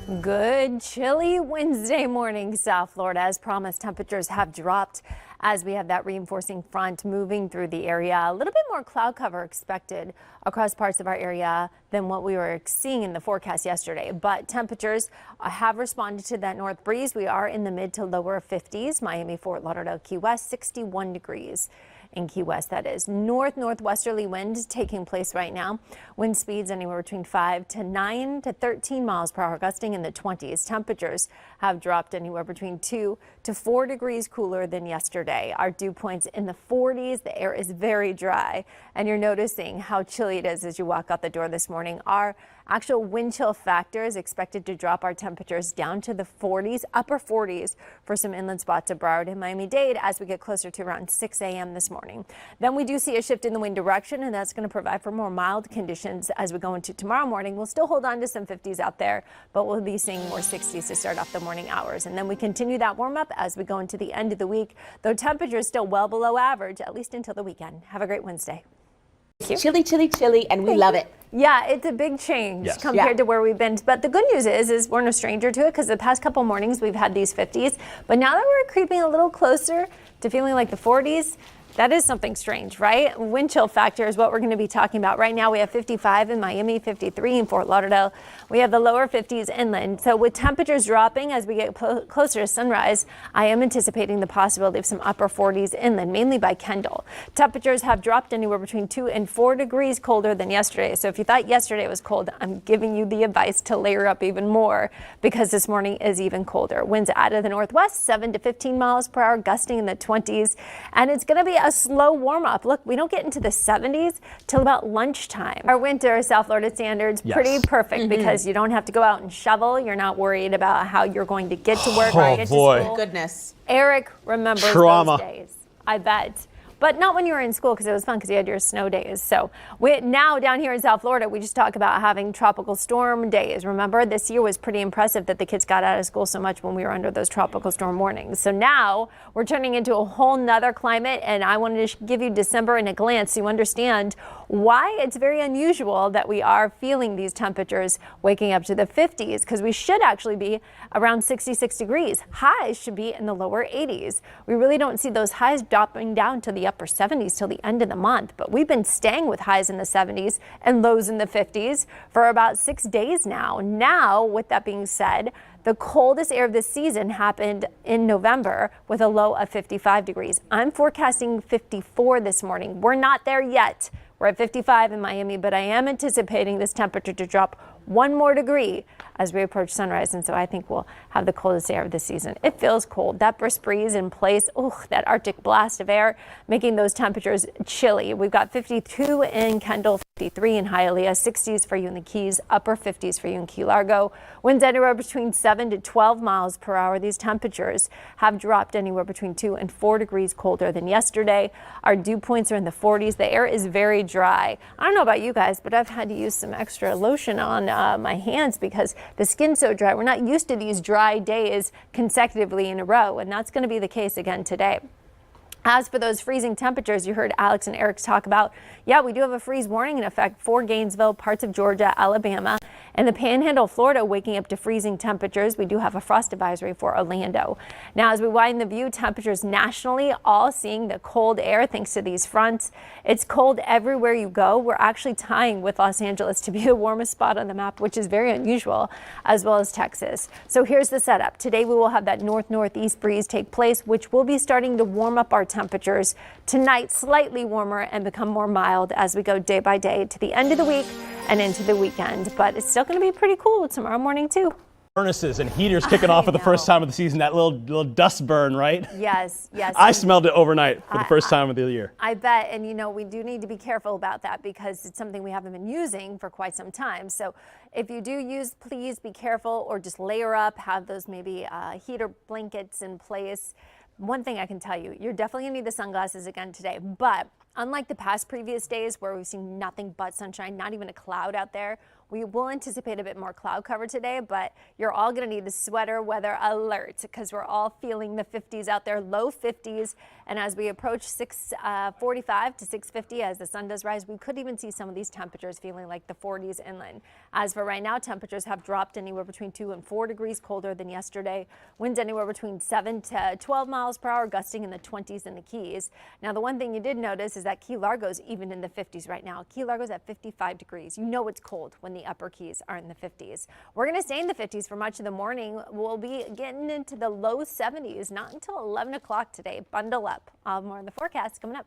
Good chilly Wednesday morning, South Florida. As promised, temperatures have dropped as we have that reinforcing front moving through the area. A little bit more cloud cover expected across parts of our area than what we were seeing in the forecast yesterday. But temperatures have responded to that north breeze. We are in the mid to lower 50s. Miami, Fort Lauderdale, Key West, 61 degrees. In Key West, that is. Northwesterly wind taking place right now. Wind speeds anywhere between 5 to 9 to 13 miles per hour, gusting in the 20s. Temperatures have dropped anywhere between 2 to 4 degrees cooler than yesterday. Our dew points in the 40s. The air is very dry, and you're noticing how chilly it is as you walk out the door this morning. Our actual wind chill factor is expected to drop our temperatures down to the 40s, upper 40s for some inland spots of Broward and Miami-Dade as we get closer to around 6 a.m. this morning. Then we do see a shift in the wind direction, and that's going to provide for more mild conditions as we go into tomorrow morning. We'll still hold on to some 50s out there, but we'll be seeing more 60s to start off the morning hours. And then we continue that warm up as we go into the end of the week, though temperatures still well below average, at least until the weekend. Have a great Wednesday. Chilly, chilly, chilly, and we love it. Yeah, it's a big change compared to where we've been. But the good news is we're no stranger to it because the past couple mornings we've had these 50s. But now that we're creeping a little closer to feeling like the 40s, that is something strange, right? Wind chill factor is what we're going to be talking about. Right now we have 55 in Miami, 53 in Fort Lauderdale. We have the lower 50s inland. So with temperatures dropping as we get closer to sunrise, I am anticipating the possibility of some upper 40s inland, mainly by Kendall. Temperatures have dropped anywhere between 2 and 4 degrees colder than yesterday. So if you thought yesterday was cold, I'm giving you the advice to layer up even more because this morning is even colder. Winds out of the northwest, 7 to 15 miles per hour, gusting in the 20s. And it's going to be a slow warm up. Look, we don't get into the 70s till about lunchtime. Our winter South Florida standards pretty perfect because you don't have to go out and shovel. You're not worried about how you're going to get to work or get to school. Goodness. Eric remembers those days, I bet. But not when you were in school because it was fun because you had your snow days. So now down here in South Florida, we just talk about having tropical storm days. Remember, this year was pretty impressive that the kids got out of school so much when we were under those tropical storm warnings. So now we're turning into a whole nother climate. And I wanted to give you December in a glance so you understand why it's very unusual that we are feeling these temperatures waking up to the 50s because we should actually be around 66 degrees. Highs should be in the lower 80s. We really don't see those highs dropping down to the upper 70s till the end of the month, but we've been staying with highs in the 70s and lows in the 50s for about 6 days now. Now, with that being said, the coldest air of the season happened in November with a low of 55 degrees. I'm forecasting 54 this morning. We're not there yet. We're at 55 in Miami, but I am anticipating this temperature to drop 1 more degree as we approach sunrise, and so I think we'll have the coldest air of the season. It feels cold. That brisk breeze in place, that Arctic blast of air, making those temperatures chilly. We've got 52 in Kendall, 53 in Hialeah, 60s for you in the Keys, upper 50s for you in Key Largo. Winds anywhere between 7 to 12 miles per hour. These temperatures have dropped anywhere between 2 and 4 degrees colder than yesterday. Our dew points are in the 40s. The air is very dry. I don't know about you guys, but I've had to use some extra lotion on my hands because the skin's so dry. We're not used to these dry days consecutively in a row, and that's going to be the case again today. As for those freezing temperatures, you heard Alex and Eric talk about, we do have a freeze warning in effect for Gainesville, parts of Georgia, Alabama, and the Panhandle, Florida, waking up to freezing temperatures. We do have a frost advisory for Orlando. Now, as we widen the view, temperatures nationally all seeing the cold air thanks to these fronts. It's cold everywhere you go. We're actually tying with Los Angeles to be the warmest spot on the map, which is very unusual, as well as Texas. So here's the setup. Today, we will have that north-northeast breeze take place, which will be starting to warm up our temperatures. Tonight, slightly warmer and become more mild as we go day by day to the end of the week and into the weekend. But it's still going to be pretty cool tomorrow morning, too. Furnaces and heaters kicking off for the first time of the season, that little dust burn, right? Yes. I smelled it overnight for the first time of the year. I bet. And, we do need to be careful about that because it's something we haven't been using for quite some time. So if you do use, please be careful or just layer up, have those maybe heater blankets in place. One thing I can tell you, you're definitely going to need the sunglasses again today, but unlike the past previous days where we've seen nothing but sunshine, not even a cloud out there, We will anticipate a bit more cloud cover today, but you're all going to need the sweater weather alert because we're all feeling the 50s out there, low 50s. And as we approach 6:45 to 6:50, as the sun does rise, we could even see some of these temperatures feeling like the 40s inland. As for right now, temperatures have dropped anywhere between 2 and 4 degrees colder than yesterday. Winds anywhere between 7 to 12 miles per hour, gusting in the 20s in the Keys. Now, the one thing you did notice is that Key Largo's even in the 50s right now. Key Largo's at 55 degrees. You know it's cold when the upper Keys are in the 50s. We're going to stay in the 50s for much of the morning. We'll be getting into the low 70s, not until 11 o'clock today. Bundle up. More on the forecast coming up.